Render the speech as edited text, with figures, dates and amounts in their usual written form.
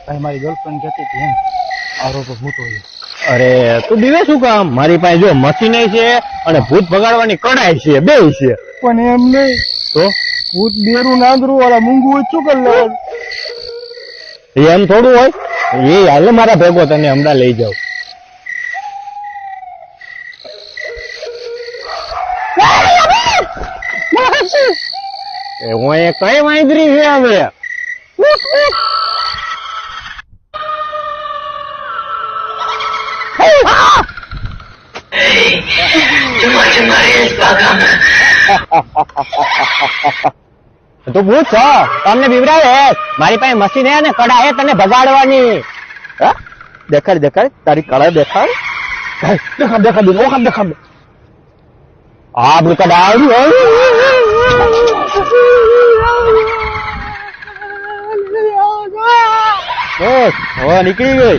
ભાઈ મારી ગર્લફ્રેન્ડ કહેતી હતી એમ આરો તો ભૂત હોય. અરે તું બીવે શું કામ? મારી પાસે જો મશીન છે અને ભૂત ભગાડવાની કડાઈ છે, બે છે. પણ એમ નહીં તો ભૂત બેરું નાંદરું વાળા મૂંગું હોય શું કરી લેવાનું? એમ થોડું હોય. એ હાલે મારા ભેગો, તને હમણાં લઈ જાઉં. એ હું એ કઈ વાંદરી છે હવે? તું ભૂત છો, તમને બીવડાવે? મારી પાસે મશીન હે ને કડા હે તને ભગાડવાની. દેખાડ દેખાડ તારી કળા દેખાડ. દેખાડ દેખાડ દેખાડ દેખાડ. આ બધું કડા હવે નીકળી ગઈ.